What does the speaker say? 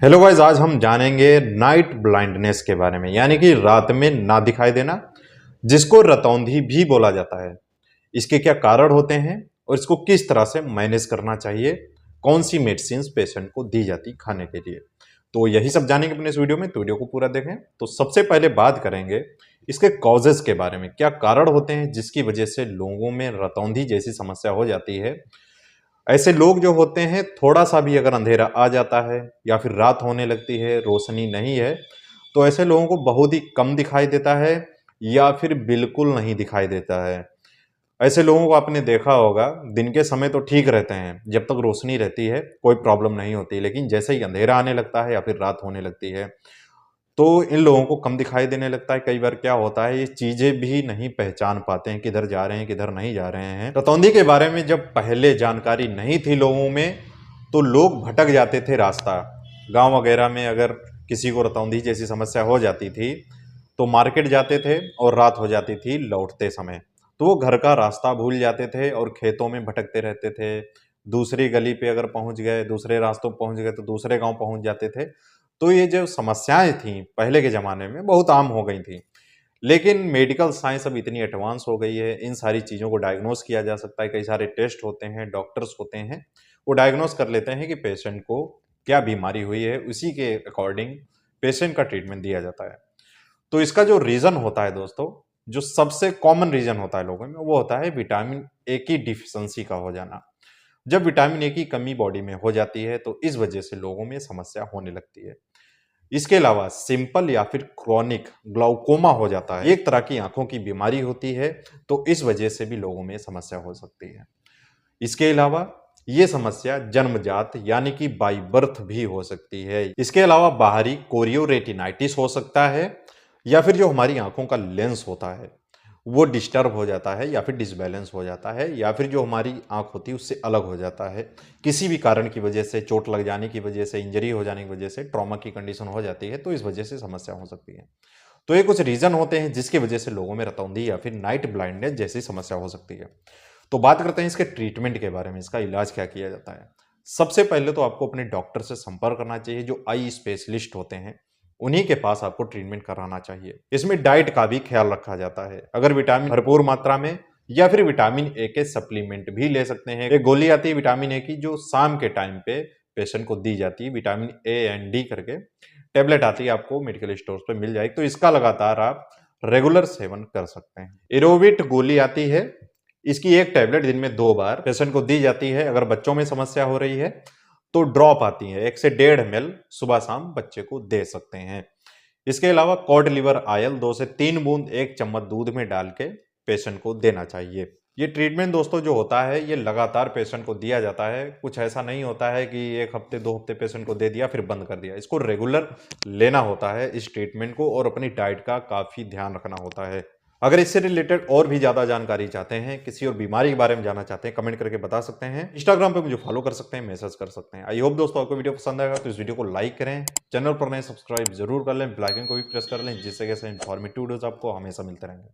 Hello guys, आज हम जानेंगे नाइट ब्लाइंडनेस के बारे में, यानी कि रात में ना दिखाई देना, जिसको रतौंधी भी बोला जाता है। इसके क्या कारण होते हैं और इसको किस तरह से मैनेज करना चाहिए, कौन सी मेडिसिन पेशेंट को दी जाती खाने के लिए, तो यही सब जानेंगे अपने इस वीडियो में। तो वीडियो को पूरा देखें। तो सबसे पहले बात करेंगे इसके कॉजेज के बारे में, क्या कारण होते हैं जिसकी वजह से लोगों में रतौंधी जैसी समस्या हो जाती है। ऐसे लोग जो होते हैं, थोड़ा सा भी अगर अंधेरा आ जाता है या फिर रात होने लगती है, रोशनी नहीं है, तो ऐसे लोगों को बहुत ही कम दिखाई देता है या फिर बिल्कुल नहीं दिखाई देता है। ऐसे लोगों को आपने देखा होगा, दिन के समय तो ठीक रहते हैं, जब तक रोशनी रहती है कोई प्रॉब्लम नहीं होती, लेकिन जैसे ही अंधेरा आने लगता है या फिर रात होने लगती है तो इन लोगों को कम दिखाई देने लगता है। कई बार क्या होता है, ये चीजें भी नहीं पहचान पाते हैं, किधर जा रहे हैं किधर नहीं जा रहे हैं। रतौंधी के बारे में जब पहले जानकारी नहीं थी लोगों में, तो लोग भटक जाते थे रास्ता। गांव वगैरह में अगर किसी को रतौंधी जैसी समस्या हो जाती थी तो मार्केट जाते थे और रात हो जाती थी लौटते समय, तो वो घर का रास्ता भूल जाते थे और खेतों में भटकते रहते थे। दूसरी गली पे अगर पहुंच गए, दूसरे रास्तों पर पहुंच गए तो दूसरे गांव पहुंच जाते थे। तो ये जो समस्याएं थी पहले के ज़माने में बहुत आम हो गई थी। लेकिन मेडिकल साइंस अब इतनी एडवांस हो गई है, इन सारी चीज़ों को डायग्नोस किया जा सकता है। कई सारे टेस्ट होते हैं, डॉक्टर्स होते हैं, वो डायग्नोस कर लेते हैं कि पेशेंट को क्या बीमारी हुई है, उसी के अकॉर्डिंग पेशेंट का ट्रीटमेंट दिया जाता है। तो इसका जो रीज़न होता है दोस्तों, जो सबसे कॉमन रीज़न होता है लोगों में, वो होता है विटामिन ए की डिफिशेंसी का हो जाना। जब विटामिन ए की कमी बॉडी में हो जाती है तो इस वजह से लोगों में समस्या होने लगती है। इसके अलावा सिंपल या फिर क्रॉनिक ग्लाउकोमा हो जाता है, एक तरह की आंखों की बीमारी होती है, तो इस वजह से भी लोगों में समस्या हो सकती है। इसके अलावा ये समस्या जन्मजात यानी कि बाई बर्थ भी हो सकती है। इसके अलावा बाहरी कोरियोरेटिनाइटिस हो सकता है, या फिर जो हमारी आंखों का लेंस होता है वो डिस्टर्ब हो जाता है या फिर डिसबैलेंस हो जाता है, या फिर जो हमारी आंख होती है उससे अलग हो जाता है। किसी भी कारण की वजह से, चोट लग जाने की वजह से, इंजरी हो जाने की वजह से, ट्रॉमा की कंडीशन हो जाती है, तो इस वजह से समस्या हो सकती है। तो ये कुछ रीजन होते हैं जिसकी वजह से लोगों में रतौंधी या फिर नाइट ब्लाइंडनेस जैसी समस्या हो सकती है। तो बात करते हैं इसके ट्रीटमेंट के बारे में, इसका इलाज क्या किया जाता है। सबसे पहले तो आपको अपने डॉक्टर से संपर्क करना चाहिए, जो आई स्पेशलिस्ट होते हैं, उन्हीं के पास आपको ट्रीटमेंट कराना चाहिए। इसमें डाइट का भी ख्याल रखा जाता है। अगर विटामिन भरपूर मात्रा में, या फिर विटामिन ए के सप्लीमेंट भी ले सकते हैं। एक गोली आती है विटामिन ए की, जो शाम के टाइम पे पेशेंट को दी जाती है, विटामिन ए एंड डी करके टेबलेट आती है, आपको मेडिकल स्टोर पे मिल जाएगी। तो इसका लगातार आप रेगुलर सेवन कर सकते हैं। एरोविट गोली आती है, इसकी एक टेबलेट दिन में 2 बार पेशेंट को दी जाती है। अगर बच्चों में समस्या हो रही है तो ड्रॉप आती है, 1 से 1.5 ml सुबह शाम बच्चे को दे सकते हैं। इसके अलावा कॉड लिवर आयल 2 से 3 बूंद 1 चम्मच दूध में डाल के पेशेंट को देना चाहिए। ये ट्रीटमेंट दोस्तों जो होता है, ये लगातार पेशेंट को दिया जाता है। कुछ ऐसा नहीं होता है कि 1 हफ्ते 2 हफ्ते पेशेंट को दे दिया फिर बंद कर दिया। इसको रेगुलर लेना होता है इस ट्रीटमेंट को, और अपनी डाइट का काफ़ी ध्यान रखना होता है। अगर इससे रिलेटेड और भी ज़्यादा जानकारी चाहते हैं, किसी और बीमारी के बारे में जानना चाहते हैं, कमेंट करके बता सकते हैं। इंस्टाग्राम पे मुझे फॉलो कर सकते हैं, मैसेज कर सकते हैं। आई होप दोस्तों आपको वीडियो पसंद आएगा, तो इस वीडियो को लाइक करें, चैनल पर नए सब्सक्राइब जरूर कर लें, बेल आइकन को भी प्रेस कर लें, जिससे कैसे इन्फॉर्मेटिव वीडियोस आपको हमेशा मिलते रहेंगे।